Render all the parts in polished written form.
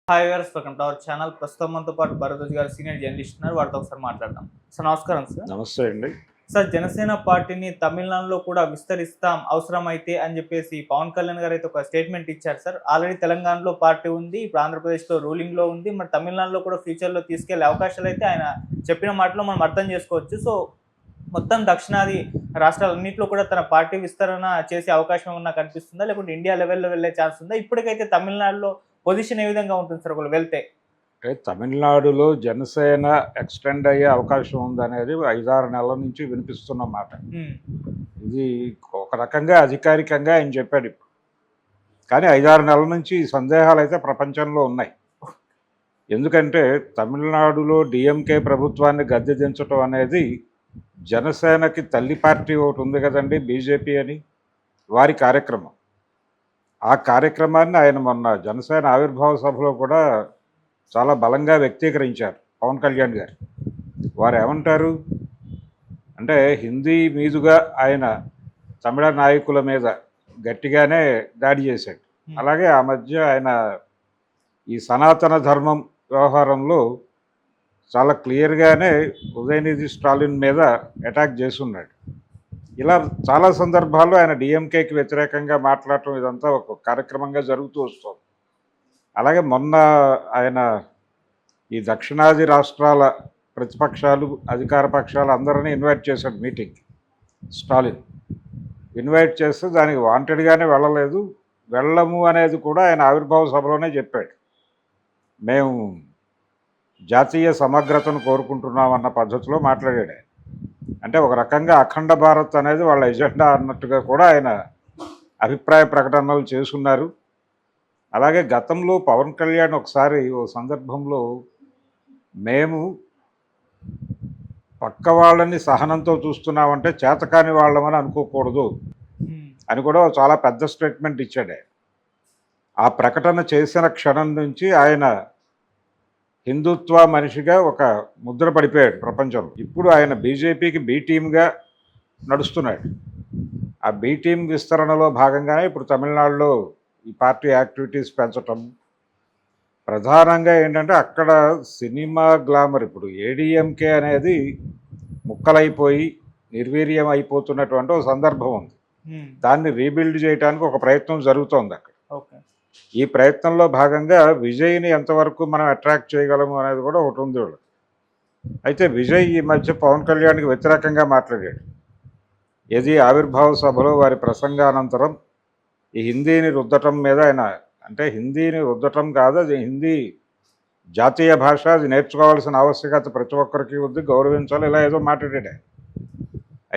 Hi viewers, welcome to our channel. ప్రస్తుతం మనతో పాటు భరద్వాజ్ గారు సీనియర్ జర్నలిస్ట్ ఉన్నారు. వారితో ఒకసారి మాట్లాడదాం. సార్ నమస్కారం సార్. నమస్తే అండి. సార్, జనసేన పార్టీని తమిళనాడులో కూడా విస్తరిస్తాం అవసరమైతే అని చెప్పేసి పవన్ కళ్యాణ్ గారు అయితే ఒక స్టేట్మెంట్ ఇచ్చారు సార్. ఆల్రెడీ తెలంగాణలో పార్టీ ఉంది, ఇప్పుడు ఆంధ్రప్రదేశ్లో రూలింగ్లో ఉంది. మరి తమిళనాడులో కూడా ఫ్యూచర్లో తీసుకెళ్లే అవకాశాలు అయితే ఆయన చెప్పిన మాటలో మనం అర్థం చేసుకోవచ్చు. సో మొత్తం దక్షిణాది రాష్ట్రాలన్నింటిలో కూడా తన పార్టీ విస్తరణ చేసే అవకాశం ఉన్నా కనిపిస్తుందా, లేకుంటే ఇండియా లెవెల్లో వెళ్ళే ఛాన్స్ ఉందా? ఇప్పటికైతే తమిళనాడులో పొజిషన్ ఏ విధంగా ఉంటుంది సార్ ఒకళ్ళు వెళ్తే? అంటే తమిళనాడులో జనసేన ఎక్స్టెండ్ అయ్యే అవకాశం ఉందనేది 5-6 నెలల నుంచి వినిపిస్తున్న మాట. ఇది ఒక రకంగా అధికారికంగా ఆయన చెప్పాడు ఇప్పుడు. కానీ 5-6 నెలల నుంచి ఈ సందేహాలు అయితే ప్రపంచంలో ఉన్నాయి. ఎందుకంటే తమిళనాడులో డిఎంకే ప్రభుత్వాన్ని గద్దె దించడం అనేది జనసేనకి తల్లి పార్టీ ఒకటి ఉంది కదండి, బీజేపీ అని, వారి కార్యక్రమం. ఆ కార్యక్రమాన్ని ఆయన మొన్న జనసేన ఆవిర్భావ సభలో కూడా చాలా బలంగా వ్యక్తీకరించారు పవన్ కళ్యాణ్ గారు. వారు ఏమంటారు అంటే, హిందీ మీదుగా ఆయన తమిళ నాయకుల మీద గట్టిగానే దాడి చేశాడు. అలాగే ఆ మధ్య ఆయన ఈ సనాతన ధర్మం వ్యవహారంలో చాలా క్లియర్గానే ఉదయనిధి స్టాలిన్ మీద అటాక్ చేస్తున్నాడు. ఇలా చాలా సందర్భాల్లో ఆయన డిఎంకేకి వ్యతిరేకంగా మాట్లాడటం ఇదంతా ఒక కార్యక్రమంగా జరుగుతూ వస్తుంది. అలాగే మొన్న ఆయన ఈ దక్షిణాది రాష్ట్రాల ప్రతిపక్షాలు, అధికార పక్షాలు అందరినీ ఇన్వైట్ చేశాడు మీటింగ్కి స్టాలిన్. ఇన్వైట్ చేస్తే దానికి వాంటెడ్గానే వెళ్ళలేదు. వెళ్ళము అనేది కూడా ఆయన ఆవిర్భావ సభలోనే చెప్పాడు. మేము జాతీయ సమగ్రతను కోరుకుంటున్నామన్న పద్ధతిలో మాట్లాడాడు. అంటే ఒక రకంగా అఖండ భారత్ అనేది వాళ్ళ ఎజెండా అన్నట్టుగా కూడా ఆయన అభిప్రాయ ప్రకటనలు చేస్తున్నారు. అలాగే గతంలో పవన్ కళ్యాణ్ ఒకసారి ఓ సందర్భంలో మేము పక్క వాళ్ళని సహనంతో చూస్తున్నామంటే చేతకాని వాళ్ళమని అనుకోకూడదు అని కూడా చాలా పెద్ద స్టేట్మెంట్ ఇచ్చాడు. ఆ ప్రకటన చేసిన క్షణం నుంచి ఆయన హిందుత్వ మనిషిగా ఒక ముద్ర పడిపోయాడు ప్రపంచంలో. ఇప్పుడు ఆయన బీజేపీకి బి టీమ్గా నడుస్తున్నాడు. ఆ బి టీమ్ విస్తరణలో భాగంగానే ఇప్పుడు తమిళనాడులో ఈ పార్టీ యాక్టివిటీస్ పెంచటం. ప్రధానంగా ఏంటంటే అక్కడ సినిమా గ్లామర్, ఇప్పుడు ఏడీఎంకే అనేది ముక్కలైపోయి నిర్వీర్యం అయిపోతున్నటువంటి ఒక సందర్భం ఉంది. దాన్ని రీబిల్డ్ చేయడానికి ఒక ప్రయత్నం జరుగుతోంది అక్కడ. ఈ ప్రయత్నంలో భాగంగా విజయ్ని ఎంతవరకు మనం అట్రాక్ట్ చేయగలము అనేది కూడా ఒకటి ఉంది వాళ్ళు. అయితే విజయ్ ఈ మధ్య పవన్ కళ్యాణ్కి వ్యతిరేకంగా మాట్లాడాడు. ఏది ఆవిర్భావ సభలో వారి ప్రసంగానంతరం ఈ హిందీని రుద్దటం మీద ఆయన, అంటే హిందీని రుద్దటం కాదు, అది హిందీ జాతీయ భాష, అది నేర్చుకోవాల్సిన ఆవశ్యకత ప్రతి ఒక్కరికి ఉంది, గౌరవించాలి, ఇలా ఏదో మాట్లాడాడు.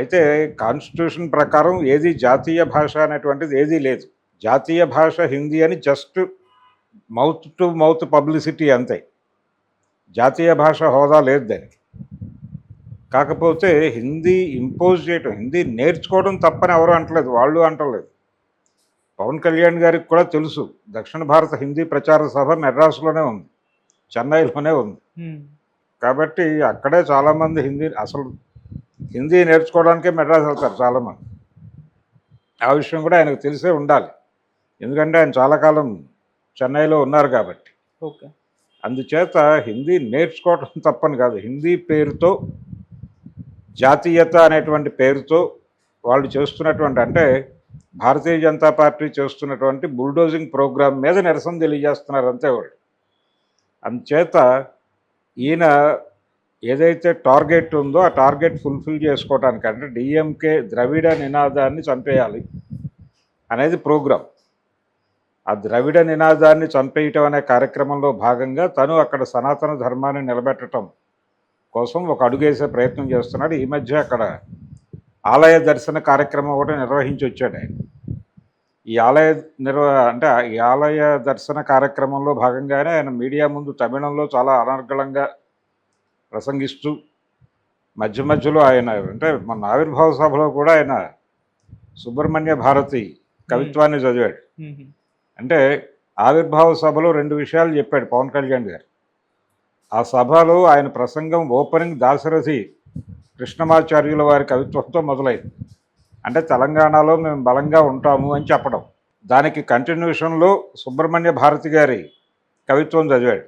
అయితే కాన్స్టిట్యూషన్ ప్రకారం ఏది జాతీయ భాష అనేటువంటిది ఏదీ లేదు. జాతీయ భాష హిందీ అని just mouth to mouth publicity అంతే. జాతీయ భాష హోదా లేదు దానికి. కాకపోతే హిందీ ఇంపోజ్ చేయటం, హిందీ నేర్చుకోవడం తప్పని ఎవరు అంటలేదు, వాళ్ళు అంటలేదు. పవన్ కళ్యాణ్ గారికి కూడా తెలుసు, దక్షిణ భారత హిందీ ప్రచార సభ మెడ్రాస్లోనే ఉంది, చెన్నైలోనే ఉంది. కాబట్టి అక్కడే చాలామంది హిందీ నేర్చుకోవడానికే మెడ్రాస్ వెళ్తారు చాలామంది. ఆ విషయం కూడా ఆయనకు తెలిసే ఉండాలి, ఎందుకంటే ఆయన చాలా కాలం చెన్నైలో ఉన్నారు కాబట్టి. అందుచేత హిందీ నేర్చుకోవటం తప్పని కాదు, హిందీ పేరుతో జాతీయత అనేటువంటి పేరుతో వాళ్ళు చేస్తున్నటువంటి, అంటే భారతీయ జనతా పార్టీ చేస్తున్నటువంటి బుల్డోజింగ్ ప్రోగ్రాం మీద నిరసన తెలియజేస్తున్నారు అంతే వాళ్ళు. అందుచేత ఈయన ఏదైతే టార్గెట్ ఉందో ఆ టార్గెట్ ఫుల్ఫిల్ చేసుకోవడానికి, అంటే డిఎంకే ద్రవిడ నినాదాన్ని చంపేయాలి అనేది ప్రోగ్రాం. ఆ ద్రవిడ నినాదాన్ని చంపేయటం అనే కార్యక్రమంలో భాగంగా తను అక్కడ సనాతన ధర్మాన్ని నిలబెట్టడం కోసం ఒక అడుగేసే ప్రయత్నం చేస్తున్నాడు. ఈ మధ్య అక్కడ ఆలయ దర్శన కార్యక్రమం ఒకటి నిర్వహించి వచ్చాడు ఆయన. ఈ ఆలయ దర్శన కార్యక్రమంలో భాగంగానే ఆయన మీడియా ముందు తమిళంలో చాలా అనర్గళంగా ప్రసంగిస్తూ మధ్య మధ్యలో ఆయన, అంటే మన ఆవిర్భావ సభలో కూడా ఆయన సుబ్రహ్మణ్య భారతి కవిత్వాన్ని చదివాడు. అంటే ఆవిర్భావ సభలో 2 విషయాలు చెప్పాడు పవన్ కళ్యాణ్ గారు. ఆ సభలో ఆయన ప్రసంగం ఓపెనింగ్ దాశరథి కృష్ణమాచార్యుల వారి కవిత్వంతో మొదలైంది. అంటే తెలంగాణలో మేము బలంగా ఉంటాము అని చెప్పడం. దానికి కంటిన్యూషన్లో సుబ్రహ్మణ్య భారతి గారి కవిత్వం చదివాడు.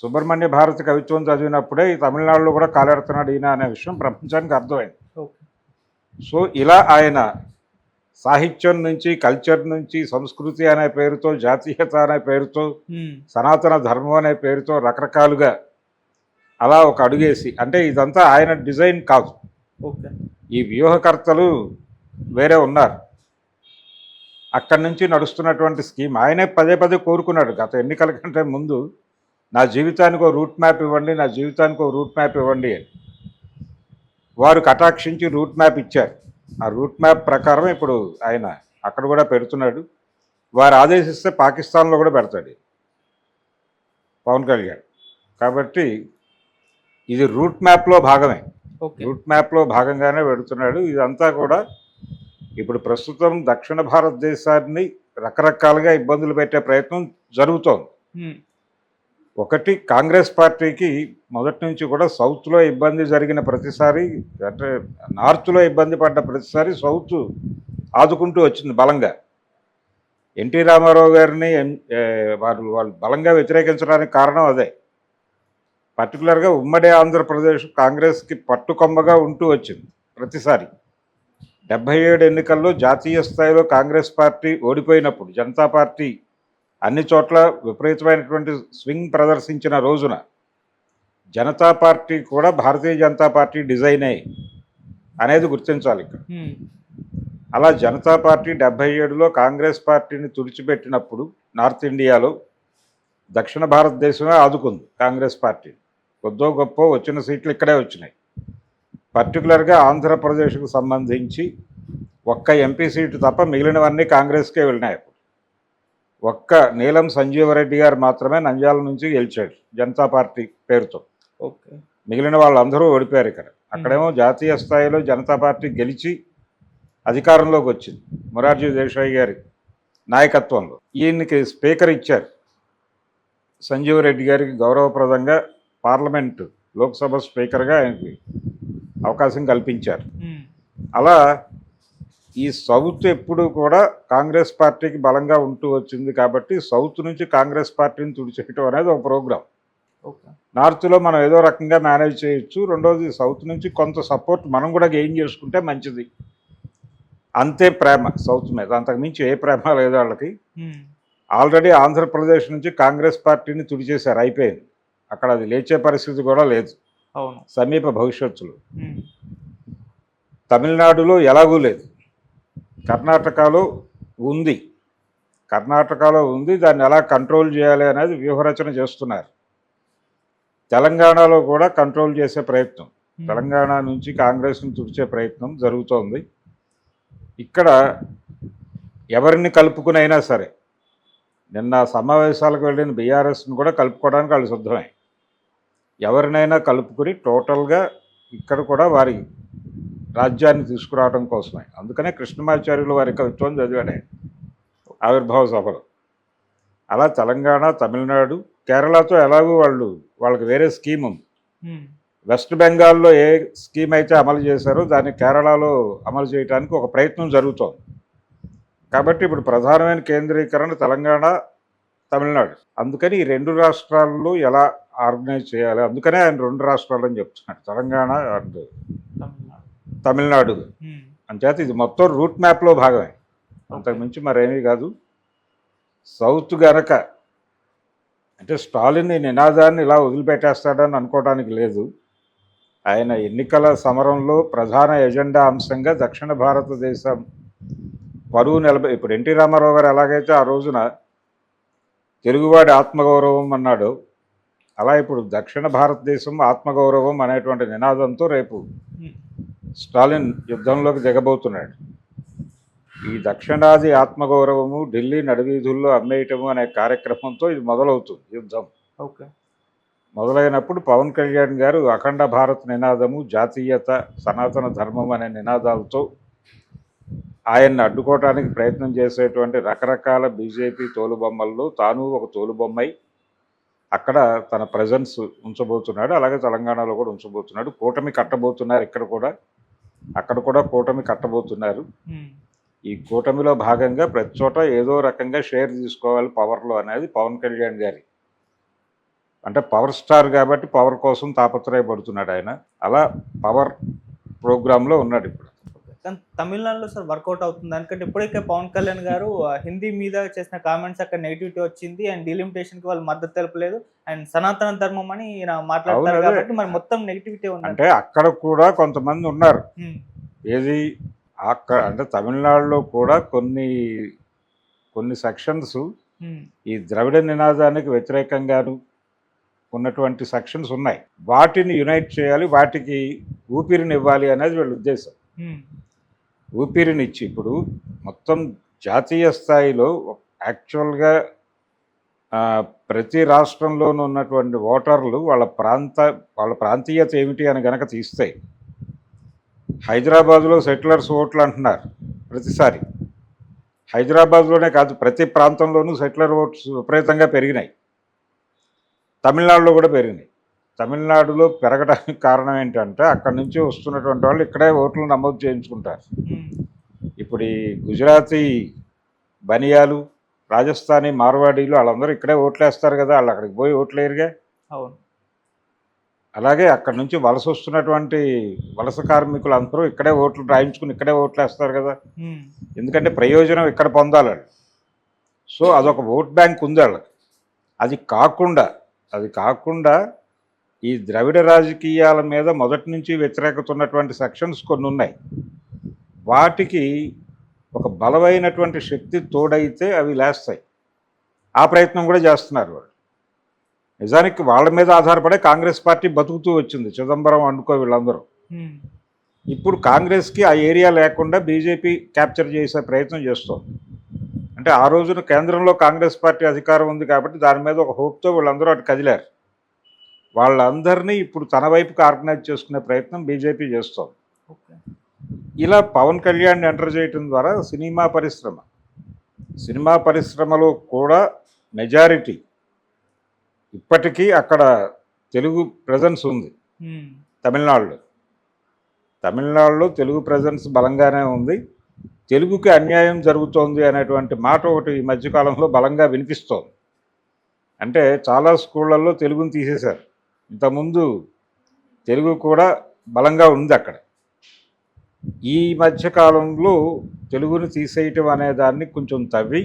సుబ్రహ్మణ్య భారతి కవిత్వం చదివినప్పుడే ఈ తమిళనాడులో కూడా కాలెడుతున్నాడు ఈయన అనే విషయం ప్రపంచానికి అర్థమైంది. ఓకే. సో ఇలా ఆయన సాహిత్యం నుంచి, కల్చర్ నుంచి, సంస్కృతి అనే పేరుతో, జాతీయత అనే పేరుతో, సనాతన ధర్మం అనే పేరుతో రకరకాలుగా అలా ఒక అడుగేసి, అంటే ఇదంతా ఆయన డిజైన్ కాదు. ఓకే. ఈ వ్యూహకర్తలు వేరే ఉన్నారు. అక్కడి నుంచి నడుస్తున్నటువంటి స్కీమ్ ఆయనే పదే పదే కోరుకున్నాడు గత ఎన్నికల కంటే ముందు, నా జీవితానికి ఒక రూట్ మ్యాప్ ఇవ్వండి, నా జీవితానికి ఒక రూట్ మ్యాప్ ఇవ్వండి అని. వారు కటాక్షించి రూట్ మ్యాప్ ఇచ్చారు. ఆ రూట్ మ్యాప్ ప్రకారం ఇప్పుడు ఆయన అక్కడ కూడా పెడుతున్నాడు. వారు ఆదేశిస్తే పాకిస్తాన్లో కూడా పెడతాడు పవన్ కళ్యాణ్. కాబట్టి ఇది రూట్ మ్యాప్లో భాగమే. ఓకే. రూట్ మ్యాప్లో భాగంగానే పెడుతున్నాడు. ఇదంతా కూడా ఇప్పుడు ప్రస్తుతం దక్షిణ భారతదేశాన్ని రకరకాలుగా ఇబ్బందులు పెట్టే ప్రయత్నం జరుగుతోంది. ఒకటి, కాంగ్రెస్ పార్టీకి మొదటి నుంచి కూడా సౌత్లో ఇబ్బంది జరిగిన ప్రతిసారి, అంటే నార్త్లో ఇబ్బంది పడ్డ ప్రతిసారి సౌత్ ఆదుకుంటూ వచ్చింది బలంగా. ఎన్టీ రామారావు గారిని వాళ్ళు బలంగా వ్యతిరేకించడానికి కారణం అదే. పర్టికులర్గా ఉమ్మడి ఆంధ్రప్రదేశ్ కాంగ్రెస్కి పట్టుకొమ్మగా ఉంటూ వచ్చింది ప్రతిసారి. 77 ఎన్నికల్లో జాతీయ స్థాయిలో కాంగ్రెస్ పార్టీ ఓడిపోయినప్పుడు జనతా పార్టీ అన్ని చోట్ల విపరీతమైనటువంటి స్వింగ్ ప్రదర్శించిన రోజున జనతా పార్టీ కూడా భారతీయ జనతా పార్టీ డిజైనే అనేది గుర్తించాలి ఇక్కడ. అలా జనతా పార్టీ 77లో కాంగ్రెస్ పార్టీని తుడిచిపెట్టినప్పుడు నార్త్ ఇండియాలో దక్షిణ భారతదేశమే ఆదుకుంది కాంగ్రెస్ పార్టీ. కొద్దో గొప్ప వచ్చిన సీట్లు ఇక్కడే వచ్చినాయి. పర్టికులర్గా ఆంధ్రప్రదేశ్కు సంబంధించి ఒక్క ఎంపీ సీటు తప్ప మిగిలినవన్నీ కాంగ్రెస్కే వెళ్ళినాయి. ఒక్క నీలం సంజీవరెడ్డి గారు మాత్రమే నంద్యాల నుంచి గెలిచాడు జనతా పార్టీ పేరుతో. ఓకే. మిగిలిన వాళ్ళందరూ ఓడిపోయారు ఇక్కడ. అక్కడేమో జాతీయ స్థాయిలో జనతా పార్టీ గెలిచి అధికారంలోకి వచ్చింది మొరార్జీ దేశాయ్ గారి నాయకత్వంలో. ఈయనకి స్పీకర్ ఇచ్చారు. సంజీవరెడ్డి గారికి గౌరవప్రదంగా పార్లమెంటు లోక్సభ స్పీకర్గా ఆయనకి అవకాశం కల్పించారు. అలా ఈ సౌత్ ఎప్పుడు కూడా కాంగ్రెస్ పార్టీకి బలంగా ఉంటూ వచ్చింది. కాబట్టి సౌత్ నుంచి కాంగ్రెస్ పార్టీని తుడిచేయటం అనేది ఒక ప్రోగ్రాం. నార్త్లో మనం ఏదో రకంగా మేనేజ్ చేయొచ్చు. రెండోది, సౌత్ నుంచి కొంత సపోర్ట్ మనం కూడా గెయిన్ చేసుకుంటే మంచిది. అంతే ప్రేమ సౌత్ మీద, అంతకుమించి ఏ ప్రేమ లేదు వాళ్ళకి. ఆల్రెడీ ఆంధ్రప్రదేశ్ నుంచి కాంగ్రెస్ పార్టీని తుడిచేశారు, అయిపోయింది. అక్కడ అది లేచే పరిస్థితి కూడా లేదు సమీప భవిష్యత్తులో. తమిళనాడులో ఎలాగూ లేదు. కర్ణాటకలో ఉంది. దాన్ని ఎలా కంట్రోల్ చేయాలి అనేది వ్యూహరచన చేస్తున్నారు. తెలంగాణలో కూడా కంట్రోల్ చేసే ప్రయత్నం, తెలంగాణ నుంచి కాంగ్రెస్ను తుడిచే ప్రయత్నం జరుగుతోంది. ఇక్కడ ఎవరిని కలుపుకునైనా సరే, నిన్న సమావేశాలకు వెళ్ళిన బీఆర్ఎస్ని కూడా కలుపుకోవడానికి వాళ్ళు సిద్ధమే. ఎవరినైనా కలుపుకుని టోటల్గా ఇక్కడ కూడా వారి రాజ్యాన్ని తీసుకురావడం కోసమే. అందుకనే కృష్ణమాచార్యులు వారి కవిత్వం చదివాడే ఆవిర్భావ సభలో. అలా తెలంగాణ, తమిళనాడు, కేరళతో ఎలాగూ వాళ్ళకి వేరే స్కీమ్ ఉంది. వెస్ట్ బెంగాల్లో ఏ స్కీమ్ అయితే అమలు చేశారో దాన్ని కేరళలో అమలు చేయడానికి ఒక ప్రయత్నం జరుగుతోంది. కాబట్టి ఇప్పుడు ప్రధానమైన కేంద్రీకరణ తెలంగాణ, తమిళనాడు. అందుకని ఈ రెండు రాష్ట్రాల్లో ఎలా ఆర్గనైజ్ చేయాలి, అందుకనే ఆయన రెండు రాష్ట్రాలని చెప్తున్నాడు, తెలంగాణ అండ్ తమిళనాడు. అంచేత ఇది మొత్తం రూట్ మ్యాప్లో భాగమే, అంతకుమించి మరేమీ కాదు. సౌత్ గనక అంటే స్టాలిన్ ఈ నినాదాన్ని ఇలా వదిలిపెట్టేస్తాడని అనుకోవడానికి లేదు. ఆయన ఎన్నికల సమరంలో ప్రధాన ఎజెండా అంశంగా దక్షిణ భారతదేశం పరువు ఇప్పుడు ఎన్టీ రామారావు గారు ఎలాగైతే ఆ రోజున తెలుగువాడి ఆత్మగౌరవం అన్నాడు, అలా ఇప్పుడు దక్షిణ భారతదేశం ఆత్మగౌరవం అనేటువంటి నినాదంతో రేపు స్టాలిన్ యుద్ధంలోకి దిగబోతున్నాడు. ఈ దక్షిణాది ఆత్మగౌరవము ఢిల్లీ నడివీధుల్లో అమ్మేయటము అనే కార్యక్రమంతో ఇది మొదలవుతుంది యుద్ధం. ఓకే. మొదలైనప్పుడు పవన్ కళ్యాణ్ గారు అఖండ భారత్ నినాదము, జాతీయత, సనాతన ధర్మం అనే నినాదాలతో ఆయన్ని అడ్డుకోవడానికి ప్రయత్నం చేసేటువంటి రకరకాల బీజేపీ తోలుబొమ్మల్లో తాను ఒక తోలుబొమ్మై అక్కడ తన ప్రజెన్స్ ఉంచబోతున్నాడు. అలాగే తెలంగాణలో కూడా ఉంచబోతున్నాడు. కూటమి కట్టబోతున్నారు. ఇక్కడ కూడా అక్కడ కూడా కూటమి కట్టబోతున్నారు. ఈ కూటమిలో భాగంగా ప్రతి చోట ఏదో రకంగా షేర్ తీసుకోవాలి పవర్లో అనేది పవన్ కళ్యాణ్ గారి అంటే పవర్ స్టార్ కాబట్టి పవర్ కోసం తాపత్రయపడుతున్నాడు ఆయన. అలా పవర్ ప్రోగ్రాంలో ఉన్నాడు ఇప్పుడు. కానీ తమిళనాడులో సార్ వర్కౌట్ అవుతుంది. ఎందుకంటే ఇప్పటికే పవన్ కళ్యాణ్ గారు హిందీ మీద చేసిన కామెంట్స్ అక్కడ నెగిటివిటీ వచ్చింది. అండ్ డీలిమిటేషన్‌కి వాళ్ళు మద్దతు తెలపలేదు. అండ్ సనాతన ధర్మం అని ఈయన మాట్లాడతారు అవును, అదే. కాబట్టి మరి మొత్తం నెగిటివిటీ ఉంది. అంటే అక్కడ కూడా కొంతమంది ఉన్నారు. హ్మ్. ఏది అక్కడ అంటే తమిళనాడులో కూడా కొన్ని సెక్షన్స్ హ్మ్. ఈ ద్రవిడ నినాదానికి వ్యతిరేకంగాను ఉన్నటువంటి సెక్షన్స్ ఉన్నాయి. వాటిని యునైట్ చేయాలి, వాటికి ఊపిరినివ్వాలి అనేది వీళ్ళ ఉద్దేశం. హ్మ్. ఊపిరినిచ్చి ఇప్పుడు మొత్తం జాతీయ స్థాయిలో యాక్చువల్గా ప్రతి రాష్ట్రంలోనూ ఉన్నటువంటి ఓటర్లు వాళ్ళ ప్రాంతీయత ఏమిటి అని గనక తీస్తే హైదరాబాద్లో సెటిలర్స్ ఓట్లు అంటున్నారు ప్రతిసారి. హైదరాబాద్లోనే కాదు, ప్రతి ప్రాంతంలోనూ సెటిలర్ ఓట్స్ విపరీతంగా పెరిగినాయి. తమిళనాడులో కూడా పెరిగినాయి. తమిళనాడులో పెరగడానికి కారణం ఏంటంటే అక్కడి నుంచి వస్తున్నటువంటి వాళ్ళు ఇక్కడే ఓట్లు నమోదు చేయించుకుంటారు. హ్మ్. ఇప్పుడు ఈ గుజరాతీ బనియాలు, రాజస్థానీ మార్వాడీలు వాళ్ళందరూ ఇక్కడే ఓట్లేస్తారు కదా, వాళ్ళు అక్కడికి పోయి ఓట్లేరుగా. అవును. అలాగే అక్కడి నుంచి వలస వస్తున్నటువంటి వలస కార్మికులు అందరూ ఇక్కడే ఓట్లు రాయించుకుని ఇక్కడే ఓట్లేస్తారు కదా, హ్మ్. ఎందుకంటే ప్రయోజనం ఇక్కడ పొందాలి వాళ్ళు. సో అదొక ఓట్ బ్యాంక్ ఉంది వాళ్ళకి. అది కాకుండా ఈ ద్రవిడ రాజకీయాల మీద మొదటి నుంచి వ్యతిరేకత ఉన్నటువంటి సెక్షన్స్ కొన్ని ఉన్నాయి. వాటికి ఒక బలమైనటువంటి శక్తి తోడైతే అవి లేస్తాయి. ఆ ప్రయత్నం కూడా చేస్తున్నారు వాళ్ళు. నిజానికి వాళ్ళ మీద ఆధారపడే కాంగ్రెస్ పార్టీ బతుకుతూ వచ్చింది, చిదంబరం అనుకో వీళ్ళందరూ. హ్మ్. ఇప్పుడు కాంగ్రెస్కి ఆ ఏరియా లేకుండా బీజేపీ క్యాప్చర్ చేసే ప్రయత్నం చేస్తోంది. అంటే ఆ రోజున కేంద్రంలో కాంగ్రెస్ పార్టీ అధికారం ఉంది కాబట్టి దాని మీద ఒక హోప్తో వీళ్ళందరూ అటు కదిలారు. వాళ్ళందరినీ ఇప్పుడు తన వైపుకి ఆర్గనైజ్ చేసుకునే ప్రయత్నం బీజేపీ చేస్తోంది. ఓకే. ఇలా పవన్ కళ్యాణ్ ఎంటర్ చేయడం ద్వారా సినిమా పరిశ్రమలో కూడా మెజారిటీ ఇప్పటికీ అక్కడ తెలుగు ప్రజెన్స్ ఉంది. హ్మ్. తమిళనాడులో తెలుగు ప్రజెన్స్ బలంగానే ఉంది. తెలుగుకి అన్యాయం జరుగుతోంది అనేటువంటి మాట ఒకటి ఈ మధ్యకాలంలో బలంగా వినిపిస్తోంది. అంటే చాలా స్కూళ్ళల్లో తెలుగుని తీసేశారు. ఇంతకుముందు తెలుగు కూడా బలంగా ఉంది అక్కడ. ఈ మధ్యకాలంలో తెలుగుని తీసేయటం అనే దాన్ని కొంచెం తవ్వి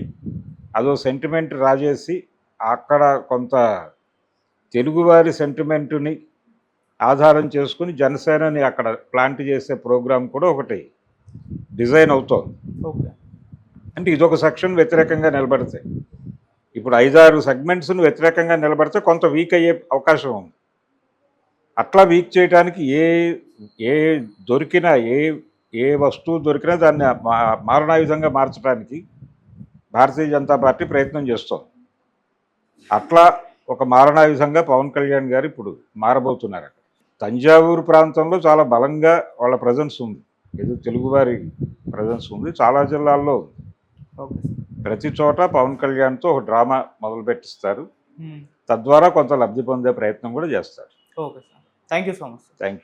అదో సెంటిమెంట్ రాజేసి అక్కడ కొంత తెలుగువారి సెంటిమెంటుని ఆధారం చేసుకుని జనసేనని అక్కడ ప్లాంట్ చేసే ప్రోగ్రాం కూడా ఒకటి డిజైన్ అవుతోంది. ఓకే. అంటే ఇదొక సెక్షన్ వ్యతిరేకంగా నిలబడితే, ఇప్పుడు 5-6 సెగ్మెంట్స్ను వ్యతిరేకంగా నిలబడితే కొంత వీక్ అయ్యే అవకాశం ఉంది. అట్లా వీక్ చేయడానికి ఏ వస్తువు దొరికినా దాన్ని మారణాయుధంగా మార్చడానికి భారతీయ జనతా పార్టీ ప్రయత్నం చేస్తోంది. అట్లా ఒక మారణాయుధంగా పవన్ కళ్యాణ్ గారు ఇప్పుడు మారబోతున్నారు. తంజావూరు ప్రాంతంలో చాలా బలంగా వాళ్ళ ప్రజెన్స్ ఉంది, ఏదో తెలుగువారి ప్రజెన్స్ ఉంది, చాలా జిల్లాల్లో ఉంది. ఓకే. ప్రతి చోట పవన్ కళ్యాణ్తో ఒక డ్రామా మొదలు పెట్టిస్తారు. హ్మ్. తద్వారా కొంత లబ్ధి పొందే ప్రయత్నం కూడా చేస్తారు. Okay sir. Thank you so much. Thank you.